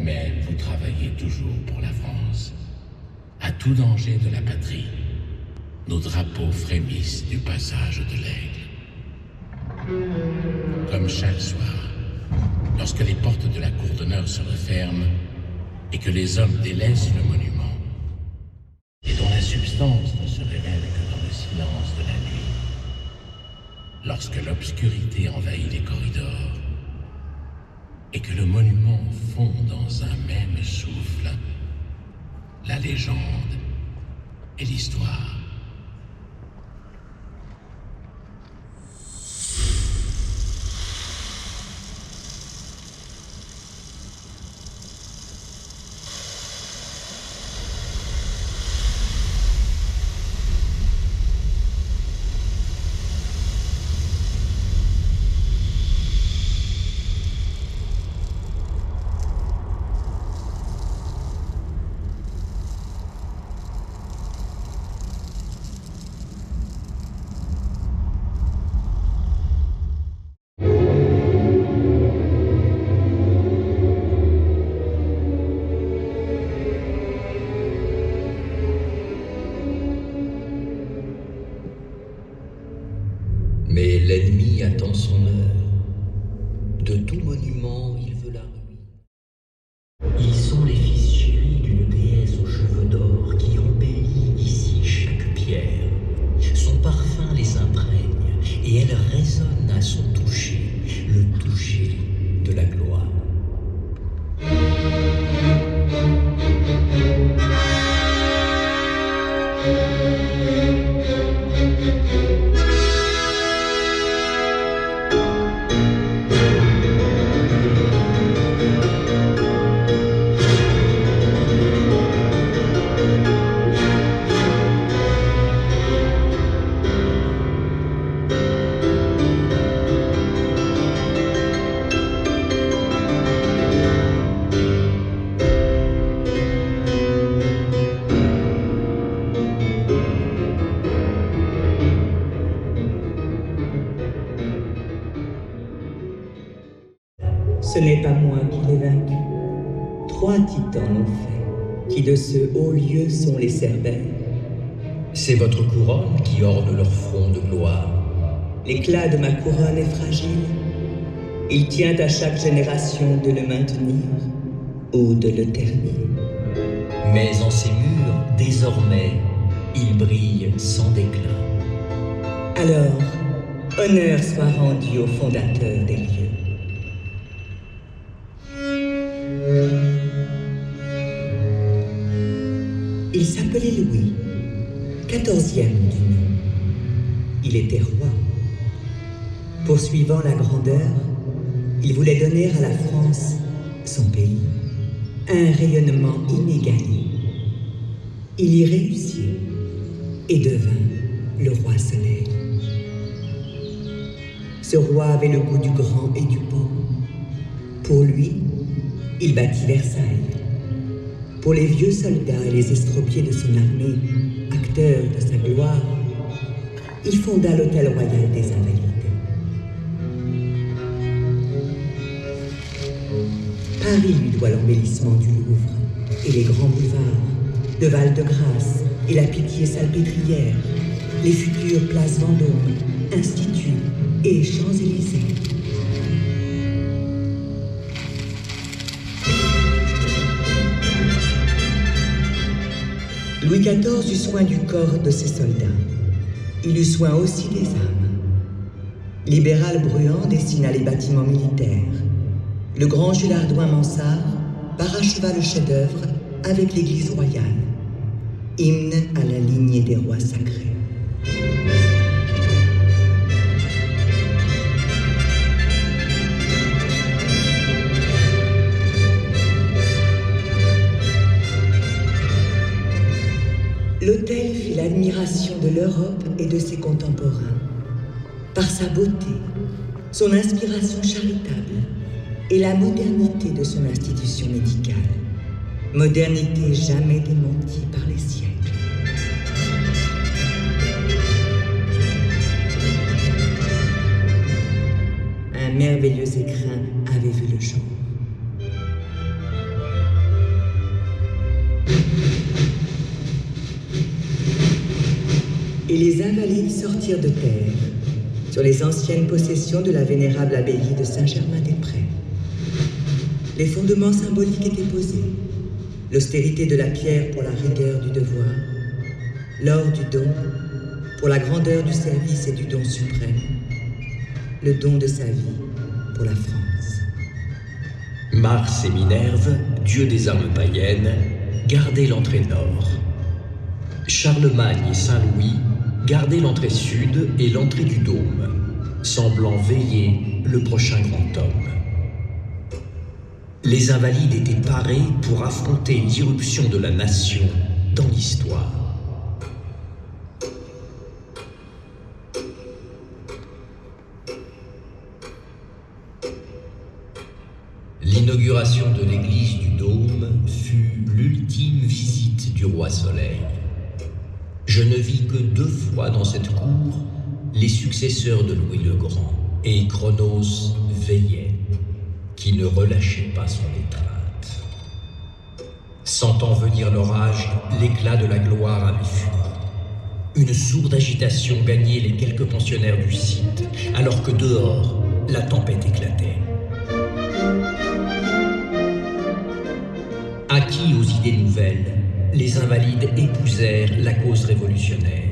mais vous travaillez toujours pour la France. À tout danger de la patrie, nos drapeaux frémissent du passage de l'aigle. Comme chaque soir, lorsque les portes de la cour d'honneur se referment et que les hommes délaissent le monument, et dont la substance ne se révèle que dans le silence de la nuit, lorsque l'obscurité envahit les corridors et que le monument fond dans un même souffle, la légende et l'histoire. Mais l'ennemi attend son heure. De tout monument, il veut la ruine. Ils sont les fils chéris d'une déesse aux cheveux d'or qui embellit ici chaque pierre. Son parfum les imprègne et elle résonne à son toucher, le toucher de la gloire. Ce n'est pas moi qui l'ai vaincu. 3 titans l'ont fait, qui de ce haut lieu sont les cerbères. C'est votre couronne qui orne leur front de gloire. L'éclat de ma couronne est fragile. Il tient à chaque génération de le maintenir ou de le ternir. Mais en ces murs, désormais, il brille sans déclin. Alors, honneur soit rendu au fondateur des lieux. Il s'appelait Louis, 14e du nom. Il était roi. Poursuivant la grandeur, il voulait donner à la France, son pays, un rayonnement inégalé. Il y réussit et devint le roi Soleil. Ce roi avait le goût du grand et du beau. Pour lui, il bâtit Versailles. Pour les vieux soldats et les estropiés de son armée, acteurs de sa gloire, il fonda l'Hôtel Royal des Invalides. Paris lui doit l'embellissement du Louvre et les grands boulevards, de Val-de-Grâce et la Pitié-Salpêtrière, les futures places Vendôme, Institut et Champs-Élysées. Louis XIV eut soin du corps de ses soldats. Il eut soin aussi des âmes. Libéral Bruand dessina les bâtiments militaires. Le grand Jules Hardouin Mansart paracheva le chef-d'œuvre avec l'église royale, hymne à la lignée des rois sacrés. L'hôtel fit l'admiration de l'Europe et de ses contemporains par sa beauté, son inspiration charitable et la modernité de son institution médicale. Modernité jamais démentie par les siècles. Un merveilleux écrin avait vu le jour. et les Invalides sortirent de terre sur les anciennes possessions de la vénérable abbaye de Saint-Germain-des-Prés. Les fondements symboliques étaient posés, l'austérité de la pierre pour la rigueur du devoir, l'or du don pour la grandeur du service et du don suprême, le don de sa vie pour la France. Mars et Minerve, dieux des armes païennes, gardaient l'entrée nord. Charlemagne et Saint-Louis gardaient l'entrée sud et l'entrée du dôme, semblant veiller le prochain grand homme. Les Invalides étaient parés pour affronter l'irruption de la nation dans l'histoire. L'inauguration de l'église du Dôme fut l'ultime visite du roi Soleil. Je ne vis que 2 fois dans cette cour les successeurs de Louis le Grand, et Chronos veillait, qui ne relâchait pas son étreinte. Sentant venir l'orage, l'éclat de la gloire avait fui. Une sourde agitation gagnait les quelques pensionnaires du site, alors que dehors, la tempête éclatait. Acquis aux idées nouvelles, les Invalides épousèrent la cause révolutionnaire.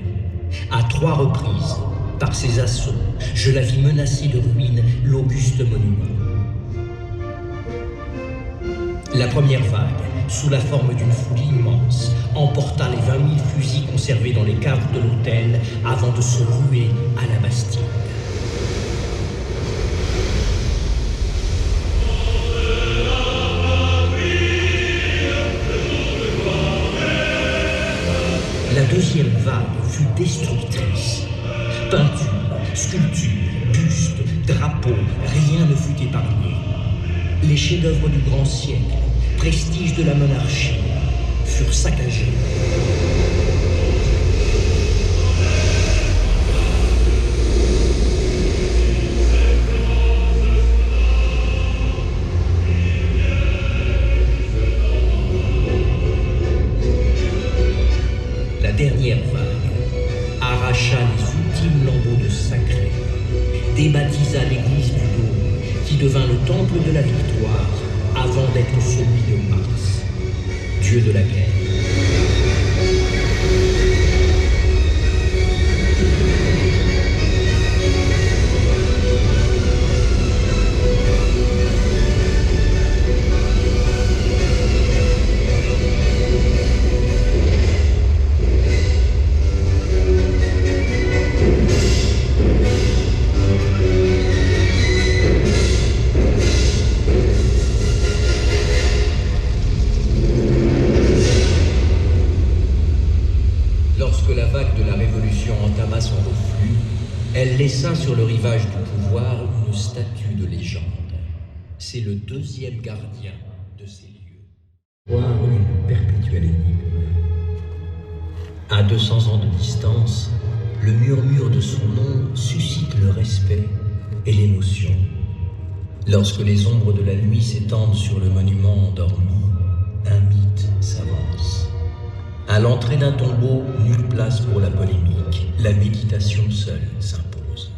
À 3 reprises, par ses assauts, je la vis menacer de ruine l'auguste monument. La première vague, sous la forme d'une foule immense, emporta les 20 000 fusils conservés dans les caves de l'hôtel avant de se ruer à la Bastide. La deuxième vague fut destructrice. Peintures, sculptures, bustes, drapeaux, rien ne fut épargné. Les chefs-d'œuvre du grand siècle, prestige de la monarchie, furent saccagés. La dernière vague arracha les ultimes lambeaux de sacré, débaptisa l'église du Dôme, qui devint le temple de la victoire avant d'être celui de Mars, dieu de la guerre. Elle laissa sur le rivage du pouvoir une statue de légende. C'est le 2e gardien de ces lieux. Voir une perpétuelle énigme. À 200 ans de distance, le murmure de son nom suscite le respect et l'émotion. Lorsque les ombres de la nuit s'étendent sur le monument endormi, un mythe s'avance. À l'entrée d'un tombeau, nulle place pour la polémique. La méditation seule s'impose.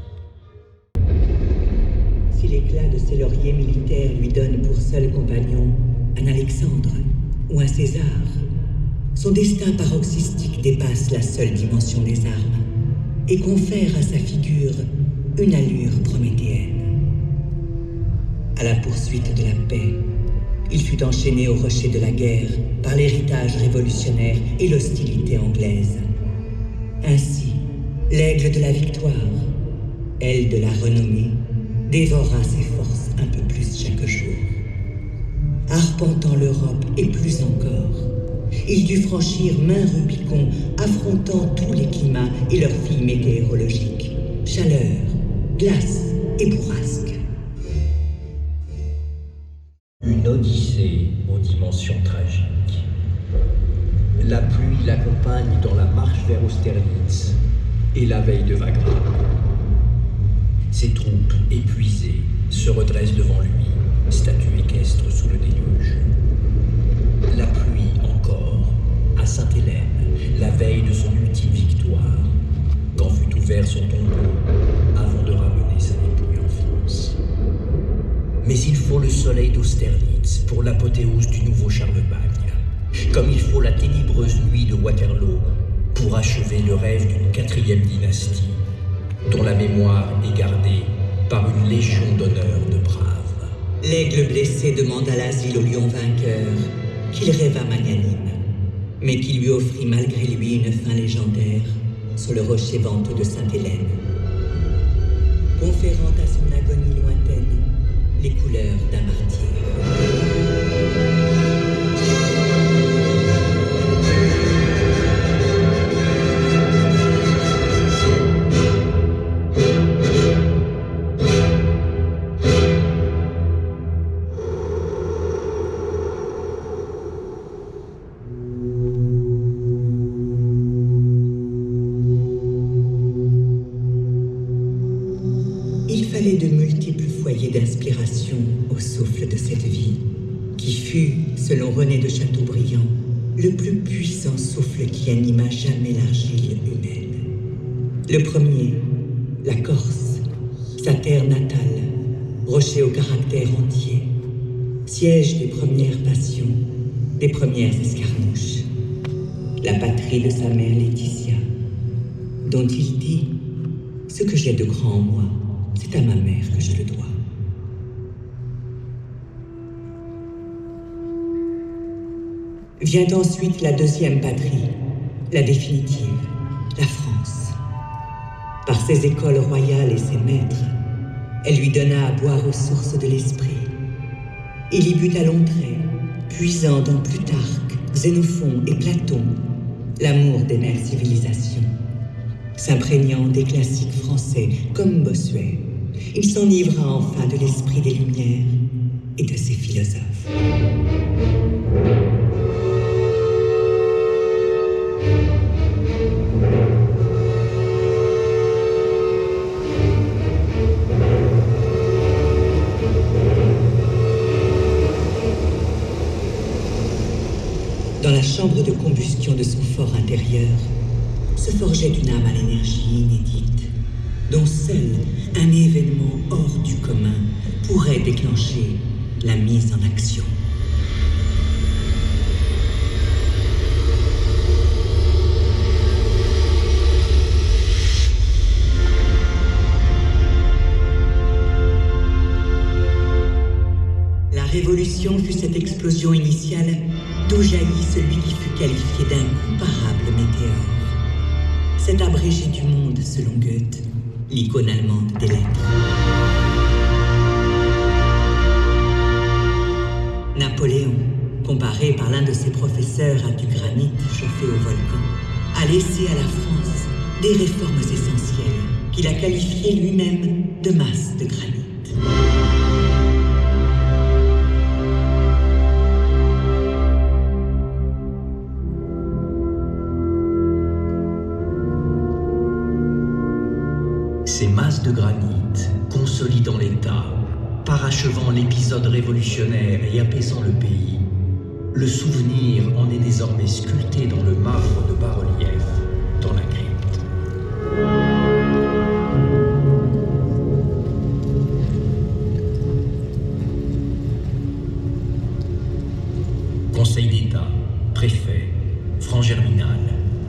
Si l'éclat de ses lauriers militaires lui donne pour seul compagnon un Alexandre ou un César, son destin paroxystique dépasse la seule dimension des armes et confère à sa figure une allure prométhéenne. À la poursuite de la paix, il fut enchaîné au rocher de la guerre par l'héritage révolutionnaire et l'hostilité anglaise. Ainsi, l'aigle de la victoire, aile de la renommée, dévora ses forces un peu plus chaque jour. Arpentant l'Europe et plus encore, il dut franchir maints Rubicons, affrontant tous les climats et leurs filles météorologiques, chaleur, glace et bourrasque. Une odyssée aux dimensions tragiques. La pluie l'accompagne dans la marche vers Austerlitz et la veille de Wagram. Ses troupes, épuisées, se redressent devant lui, statue équestre sous le déluge. La pluie encore, à Sainte-Hélène, la veille de son ultime victoire, Mais il faut le soleil d'Austerlitz pour l'apothéose du nouveau Charlemagne, comme il faut la ténébreuse nuit de Waterloo pour achever le rêve d'une 4e dynastie, dont la mémoire est gardée par une légion d'honneur de braves. L'aigle blessé demanda l'asile au lion vainqueur, qu'il rêva magnanime, mais qui lui offrit malgré lui une fin légendaire sur le rocher venteux de Sainte-Hélène, conférant à son agonie lointaine les couleurs d'un martyr. De multiples foyers d'inspiration au souffle de cette vie, qui fut, selon René de Chateaubriand, le plus puissant souffle qui anima jamais l'argile humaine. Le premier, la Corse, sa terre natale, rocher au caractère entier, siège des premières passions, des premières escarmouches. La patrie de sa mère Laetitia, dont il dit « Ce que j'ai de grand en moi, c'est à ma mère que je le dois. » Vient ensuite la deuxième patrie, la définitive, la France. Par ses écoles royales et ses maîtres, elle lui donna à boire aux sources de l'esprit. Il y but à longs traits, puisant dans Plutarque, Xénophon et Platon, l'amour des mères civilisations. S'imprégnant des classiques français comme Bossuet, il s'enivra enfin de l'esprit des Lumières et de ses philosophes. Dans la chambre de combustion de son fort intérieur, se forgeait une âme à l'énergie inédite, dont seul un événement hors du commun pourrait déclencher la mise en action. La révolution fut cette explosion initiale d'où jaillit celui qui fut qualifié d'incomparable météore. Cet abrégé du monde, selon Goethe, l'icône allemande des lettres. Napoléon, comparé par l'un de ses professeurs à du granit chauffé au volcan, a laissé à la France des réformes essentielles qu'il a qualifiées lui-même de masse de granit. Ces masses de granit, consolidant l'État, parachevant l'épisode révolutionnaire et apaisant le pays, le souvenir en est désormais sculpté dans le marbre de bas-relief, dans la crypte. Conseil d'État, préfet, franc germinal,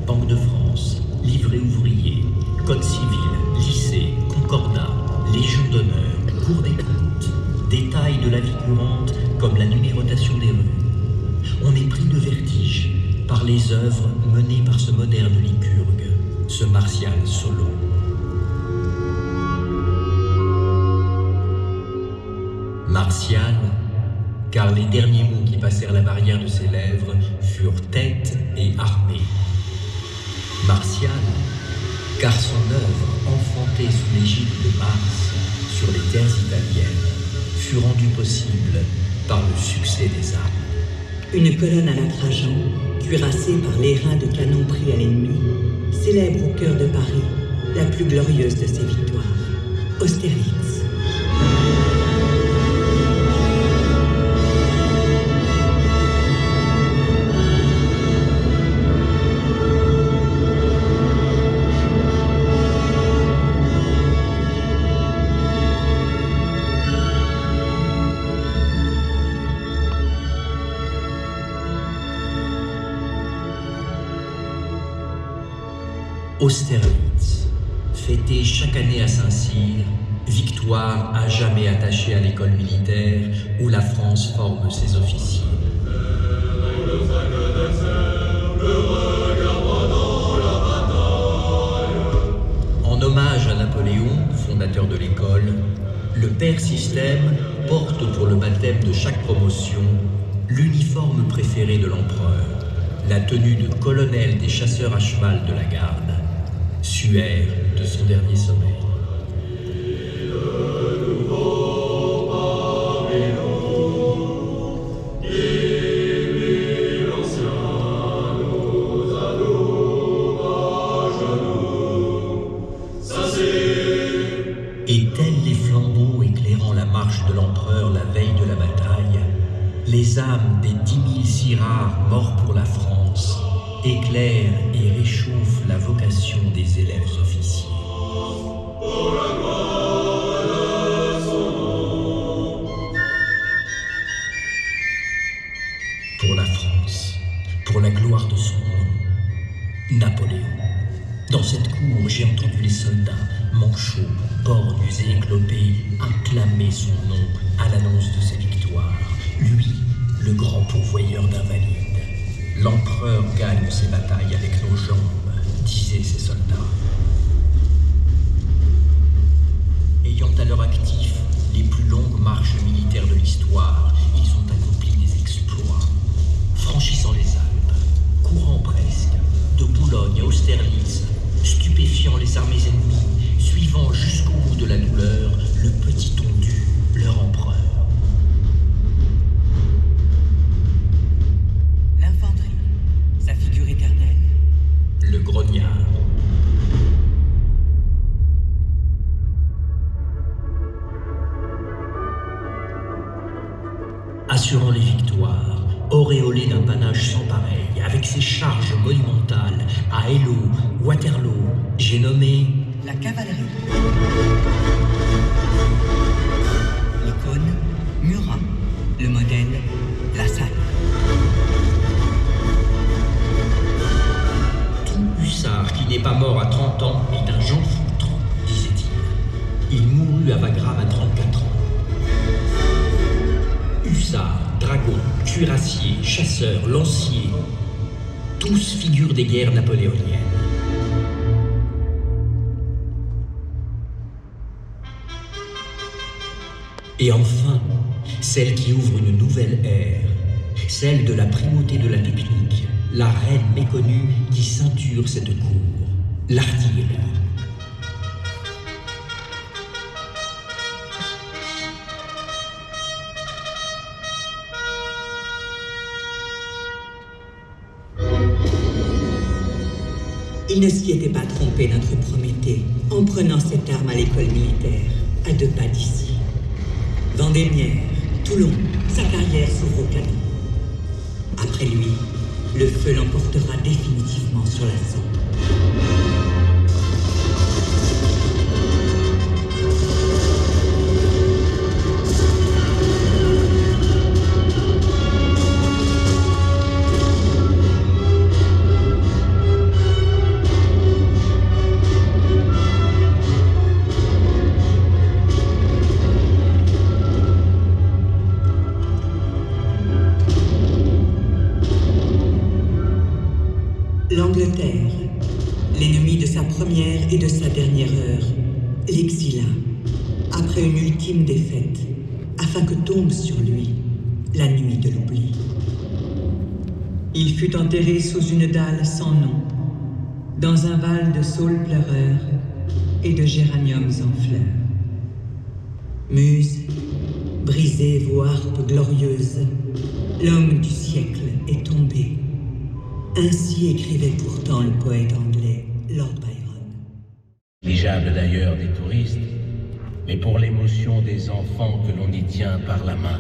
Banque de France, livret ouvrier, Code civil, lycée, concordat, légion d'honneur, cour des comptes, détails de la vie courante comme la numérotation des rues. On est pris de vertige par les œuvres menées par ce moderne lycurgue, ce Martial Solon. Martial, car les derniers mots qui passèrent la barrière de ses lèvres furent tête et armée. Martial, car son œuvre, enfantée sous l'égide de Mars sur les terres italiennes, fut rendue possible par le succès des armes. Une colonne à la Trajan, cuirassée par les reins de canon pris à l'ennemi, célèbre au cœur de Paris la plus glorieuse de ses victoires, Austerlitz. Austerlitz, fêtée chaque année à Saint-Cyr, victoire à jamais attachée à l'école militaire où la France forme ses officiers. En hommage à Napoléon, fondateur de l'école, le père Système porte pour le baptême de chaque promotion l'uniforme préféré de l'empereur, la tenue de colonel des chasseurs à cheval de la garde, suaire de son dernier sommeil. Et tels les flambeaux éclairant la marche de l'empereur la veille de la bataille, les âmes des 10 000 si rares morts pour la France éclairent et réchauffent la vocation des élèves officiers. Pour la France, pour la gloire de son nom, Napoléon. Dans cette cour, j'ai entendu les soldats, manchots, borgneux et éclopés, acclamer son nom à l'annonce de ses victoires. Lui, le grand pourvoyeur d'invalides. L'empereur gagne ses batailles avec nos jambes, disaient ces soldats. Ayant à leur actif les plus longues marches militaires de l'histoire, ils ont accompli des exploits, franchissant les Alpes, courant presque, de Boulogne à Austerlitz, stupéfiant les armées ennemies, suivant jusqu'au bout de la douleur le petit tondu, leur empereur. L'infanterie, sa figure éternelle. Le grognard. Assurant les victoires, auréolé d'un panache sans pareil, avec ses charges monumentales, à Eylau, Waterloo, j'ai nommé La cavalerie. L'icône, Murat. Le modèle, La Salle. tout hussard qui n'est pas mort à 30 ans est un Jean Foutre, disait-il. Il mourut à Wagram à 34 ans. Hussards, dragons, cuirassiers, chasseurs, lanciers, tous figures des guerres napoléoniennes. Et enfin, celle qui ouvre une nouvelle ère, celle de la primauté de la technique, la reine méconnue qui ceinture cette cour, l'artillerie. Il ne s'y était pas trompé, notre Prométhée, en prenant cette arme à l'école militaire, à 2 pas d'ici. Vendémiaire, Toulon, sa carrière s'ouvre au canon. Après lui, le feu l'emportera définitivement sur l'assaut. L'Angleterre, l'ennemi de sa première et de sa dernière heure, l'exila, après une ultime défaite, afin que tombe sur lui la nuit de l'oubli. Il fut enterré sous une dalle sans nom, dans un val de saules pleureurs et de géraniums en fleurs. Muse, brisez vos harpes glorieuses, l'homme du siècle est tombé. Ainsi écrivait pourtant le poète anglais Lord Byron. Négligeable d'ailleurs des touristes, mais pour l'émotion des enfants que l'on y tient par la main.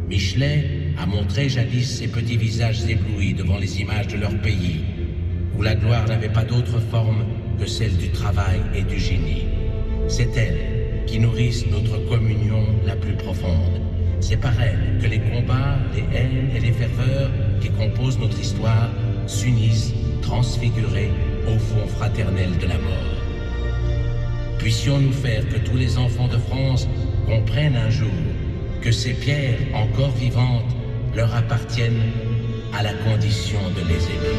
Michelet a montré jadis ses petits visages éblouis devant les images de leur pays, où la gloire n'avait pas d'autre forme que celle du travail et du génie. C'est elles qui nourrissent notre communion la plus profonde. C'est par elles que les combats, les haines et les ferveurs qui composent notre histoire s'unissent, transfigurés au fond fraternel de la mort. Puissions-nous faire que tous les enfants de France comprennent un jour que ces pierres encore vivantes leur appartiennent à la condition de les aimer.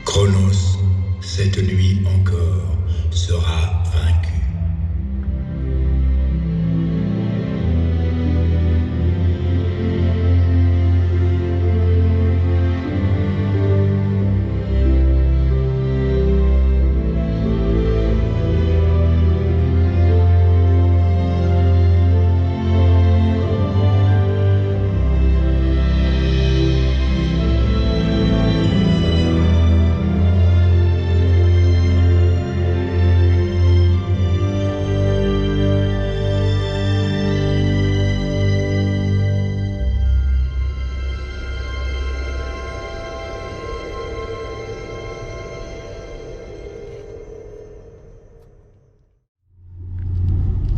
Cronos, cette nuit encore, sera vaincu.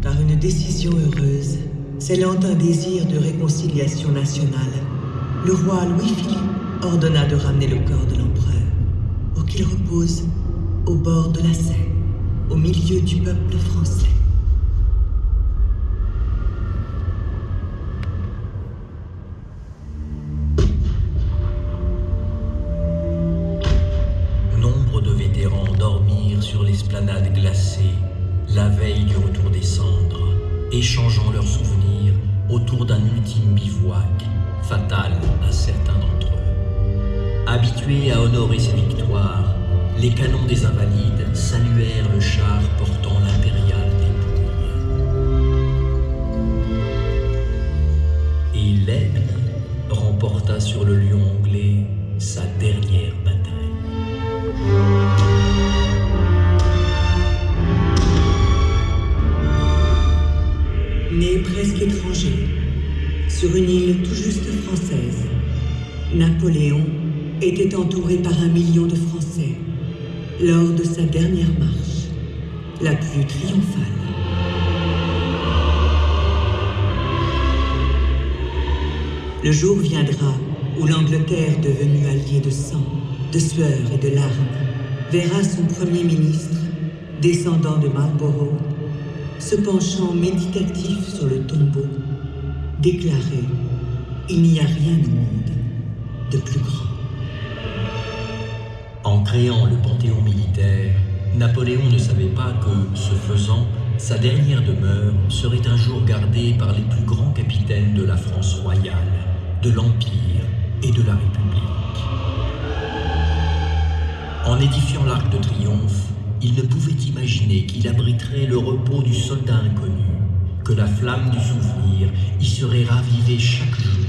Par une décision heureuse, scellant un désir de réconciliation nationale, le roi Louis-Philippe ordonna de ramener le corps de l'empereur, pour qu'il repose au bord de la Seine, au milieu du peuple français. Nombre de vétérans dormirent sur l'esplanade glacée la veille du retour des cendres, échangeant leurs souvenirs autour d'un ultime bivouac, fatal à certains d'entre eux. Habitués à honorer ces victoires, les canons des Invalides saluèrent le char portant l'impériale dépouille. Et l'Aigle remporta sur le lion anglais sa dernière bataille. Né presque étranger, sur une île tout juste française, Napoléon était entouré par 1 million de Français lors de sa dernière marche, la plus triomphale. Le jour viendra où l'Angleterre, devenue alliée de sang, de sueur et de larmes, verra son Premier ministre, descendant de Marlborough, se penchant méditatif sur le tombeau, déclarer « Il n'y a rien au monde de plus grand ». En créant le Panthéon militaire, Napoléon ne savait pas que, ce faisant, sa dernière demeure serait un jour gardée par les plus grands capitaines de la France royale, de l'Empire et de la République. En édifiant l'Arc de Triomphe, il ne pouvait imaginer qu'il abriterait le repos du soldat inconnu, que la flamme du souvenir y serait ravivée chaque jour,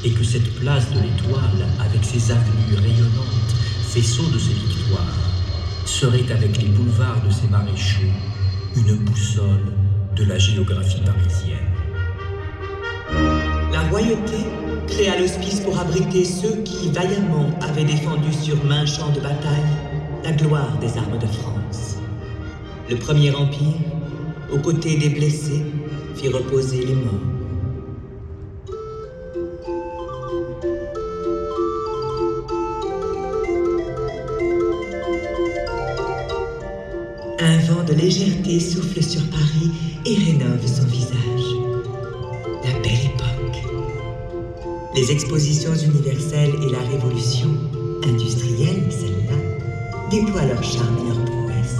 et que cette place de l'Étoile, avec ses avenues rayonnantes, faisceaux de ses victoires, serait avec les boulevards de ses maréchaux une boussole de la géographie parisienne. La royauté créa l'hospice pour abriter ceux qui, vaillamment, avaient défendu sur maints champs de bataille la gloire des armes de France. Le Premier Empire, aux côtés des blessés, fit reposer les morts. Un vent de légèreté souffle sur Paris et rénove son visage. La belle époque. Les expositions universelles et la révolution, industrielle celle-là, déploient leur charme et leur prouesse.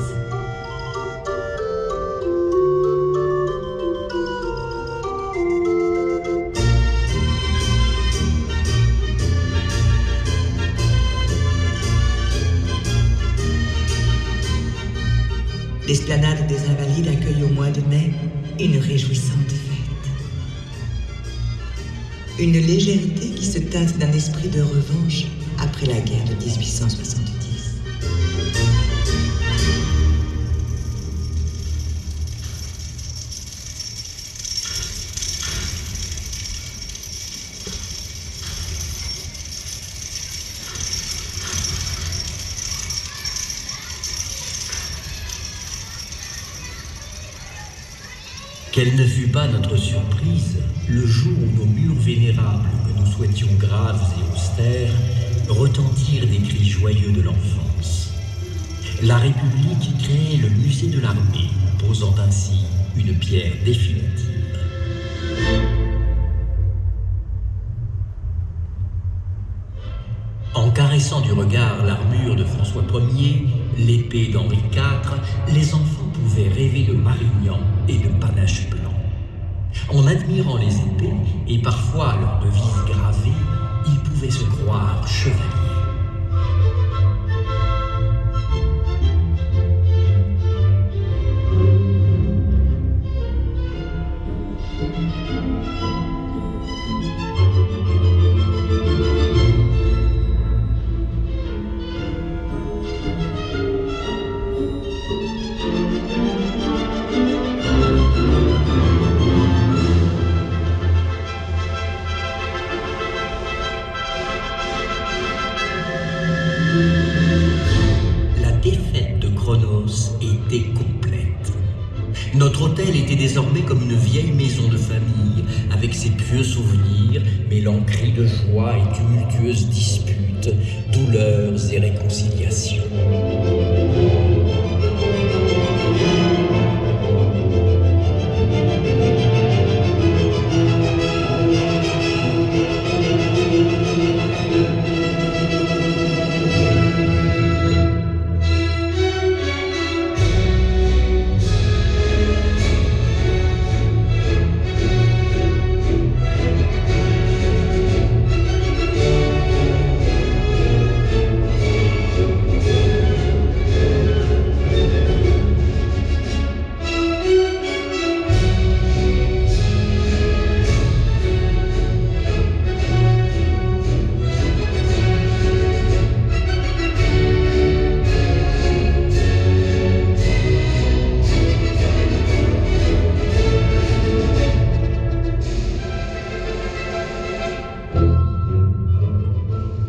L'esplanade des Invalides accueille au mois de mai une réjouissante fête. Une légèreté qui se teinte d'un esprit de revanche après la guerre de 1870. Quelle ne fut pas notre surprise le jour où nos murs vénérables que nous souhaitions graves et austères retentirent des cris joyeux de l'enfance. La République créait le musée de l'armée, posant ainsi une pierre définitive. En caressant du regard l'armure de François Ier, l'épée d'Henri IV, les enfants pouvaient rêver de Marignan et de panache blanc. En admirant les épées et parfois leur devise gravée, ils pouvaient se croire chevaliers. Notre hôtel était désormais comme une vieille maison de famille, avec ses pieux souvenirs, mêlant cris de joie et tumultueuses disputes, douleurs et réconciliations.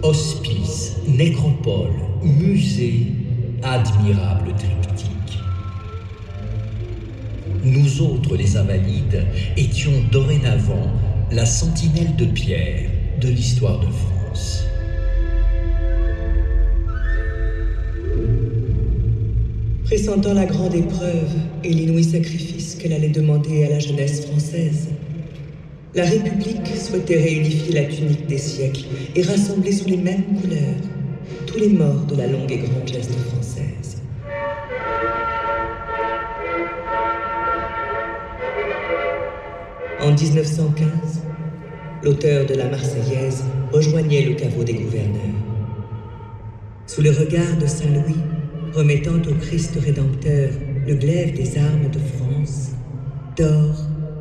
Hospice, nécropole, musée, admirable triptyque. Nous autres, les Invalides, étions dorénavant la sentinelle de pierre de l'histoire de France. Pressentant la grande épreuve et l'inouï sacrifice qu'elle allait demander à la jeunesse française, la République souhaitait réunifier la tunique des siècles et rassembler sous les mêmes couleurs tous les morts de la longue et grande geste française. En 1915, l'auteur de la Marseillaise rejoignait le caveau des gouverneurs. Sous le regard de Saint-Louis, remettant au Christ rédempteur le glaive des armes de France, d'or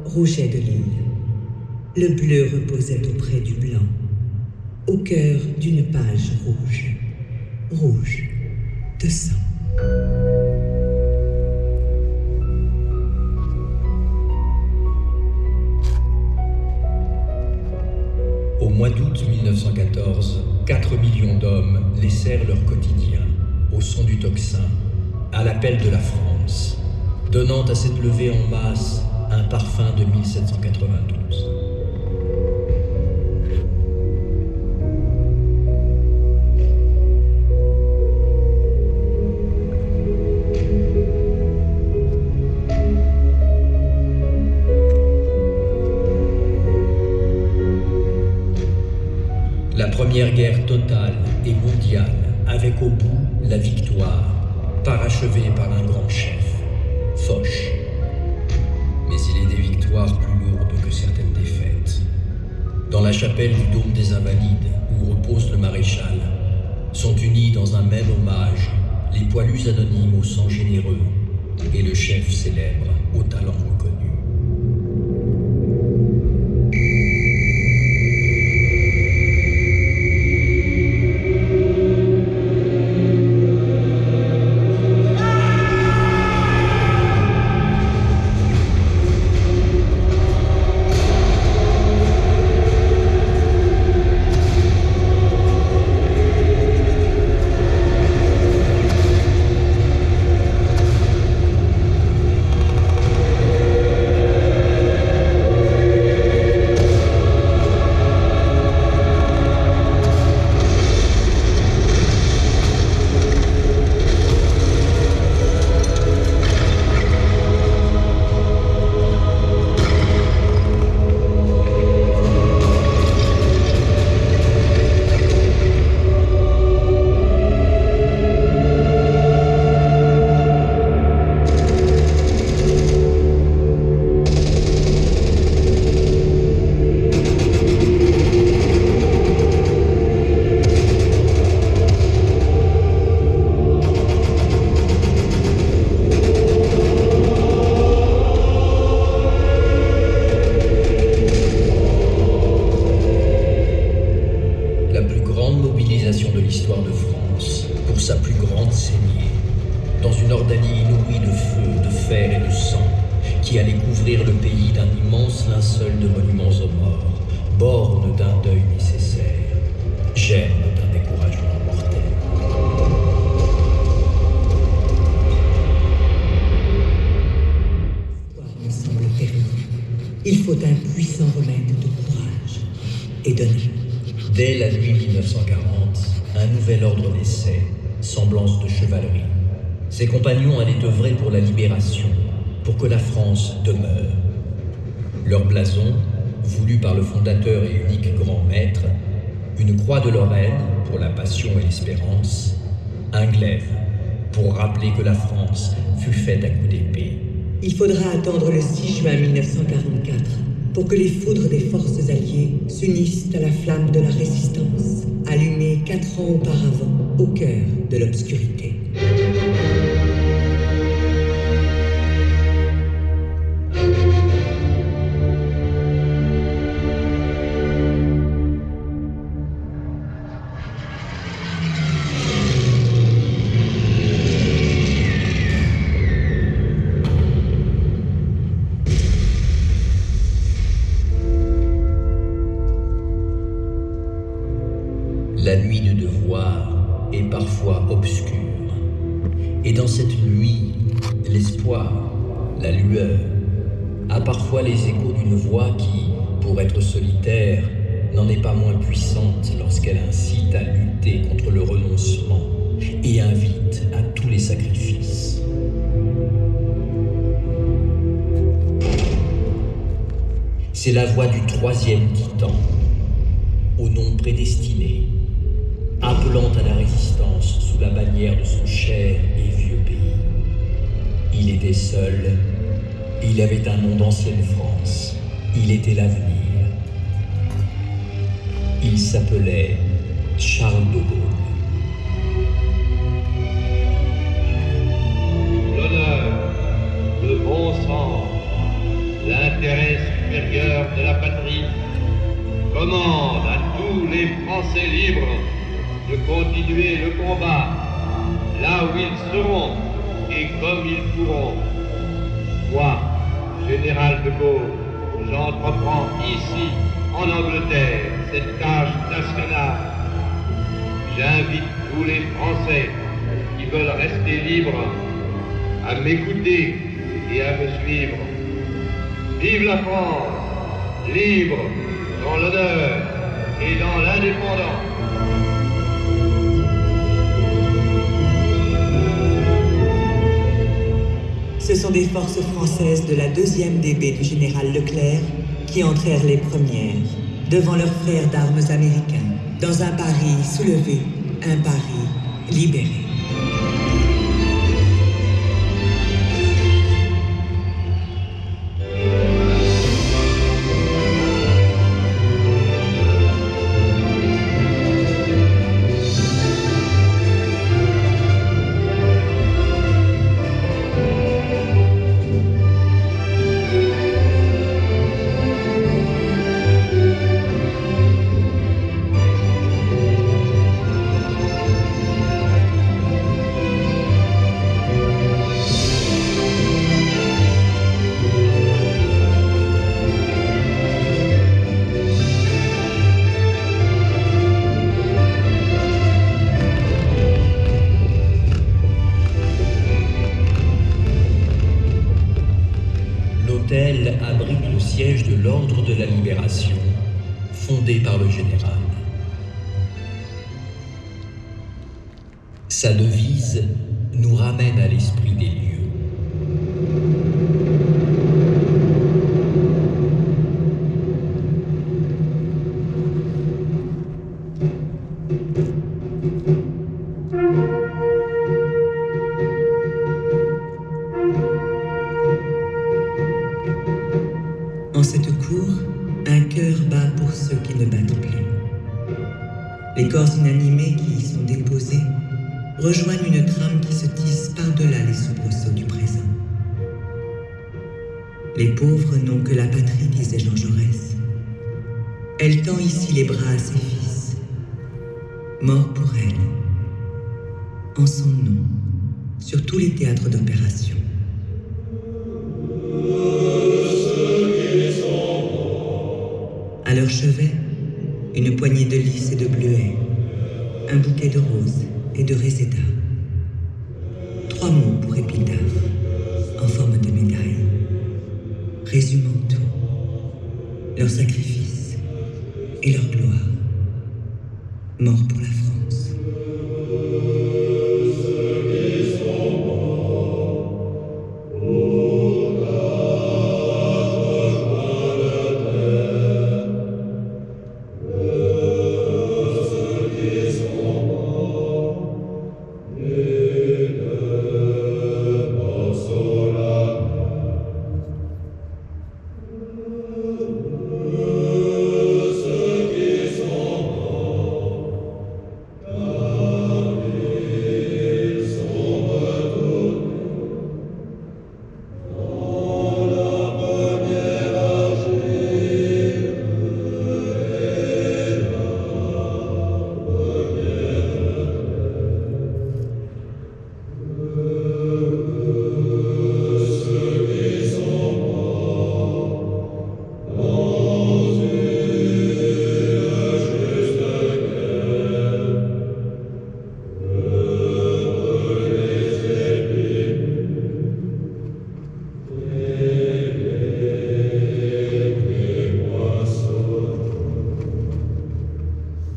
rougeait de l'île. Le bleu reposait auprès du blanc, au cœur d'une page rouge, rouge de sang. Au mois d'août 1914, 4 millions d'hommes laissèrent leur quotidien au son du tocsin, à l'appel de la France, donnant à cette levée en masse un parfum de 1792. La première guerre totale et mondiale, avec au bout la victoire, parachevée par un grand chef, Foch. Mais il est des victoires plus lourdes que certaines défaites. Dans la chapelle du Dôme des Invalides, où repose le maréchal, sont unis dans un même hommage les poilus anonymes au sang généreux et le chef célèbre au talent reconnu. De l'histoire de France, pour sa plus grande saignée, dans une ordanie inouïe de feu, de fer et de sang, qui allait couvrir le pays d'un immense linceul de monuments aux morts, borne d'un deuil nécessaire, germe d'un découragement mortel. L'histoire me semble terrible. Il faut un puissant remède de courage et d'honneur. Dès la nuit 1940, un nouvel ordre naissait, semblance de chevalerie. Ses compagnons allaient œuvrer pour la libération, pour que la France demeure. Leur blason, voulu par le fondateur et unique grand maître, une croix de Lorraine pour la passion et l'espérance, un glaive pour rappeler que la France fut faite à coups d'épée. Il faudra attendre le 6 juin 1944 pour que les foudres des forces alliées s'unissent à la flamme de la résistance, allumée 4 ans auparavant au cœur de l'obscurité. La nuit du devoir est parfois obscure. Et dans cette nuit, l'espoir, la lueur, a parfois les échos d'une voix qui, pour être solitaire, n'en est pas moins puissante lorsqu'elle incite à lutter contre le renoncement et invite à tous les sacrifices. C'est la voix du troisième titan, au nom prédestiné, appelant à la résistance sous la bannière de son cher et vieux pays. Il était seul, il avait un nom d'ancienne France, il était l'avenir. Il s'appelait Charles de Gaulle. L'honneur, le bon sens, l'intérêt supérieur de la patrie commande à tous les Français libres de continuer le combat là où ils seront et comme ils pourront. Moi, Général de Gaulle, j'entreprends ici, en Angleterre, cette tâche nationale. J'invite tous les Français qui veulent rester libres à m'écouter et à me suivre. Vive la France, libre dans l'honneur et dans l'indépendance. Ce sont des forces françaises de la 2e DB du général Leclerc qui entrèrent les premières, devant leurs frères d'armes américains, dans un Paris soulevé, un Paris libéré. L'hôtel abrite le siège de l'Ordre de la Libération, fondé par le général. Sa devise nous ramène à l'esprit des lieux. En cette cour, un cœur bat pour ceux qui ne battent plus. Les corps inanimés qui y sont déposés rejoignent une trame qui se tisse par-delà les soubresauts du présent. Les pauvres n'ont que la patrie, disait Jean Jaurès. Elle tend ici les bras à ses fils, morts pour elle, en son nom, sur tous les théâtres d'opération. À leur chevet, une poignée de lys et de bleuets, un bouquet de roses et de réséda. 3 mots pour épitaphe, en forme de médaille, résumant tout, leur sacrifice et leur gloire, morts pour la France.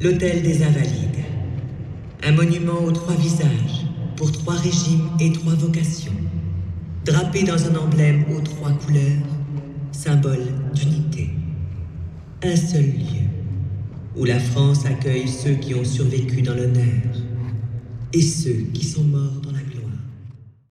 L'Hôtel des Invalides, un monument aux 3 visages, pour 3 régimes et 3 vocations, drapé dans un emblème aux 3 couleurs, symbole d'unité. Un seul lieu, où la France accueille ceux qui ont survécu dans l'honneur, et ceux qui sont morts dans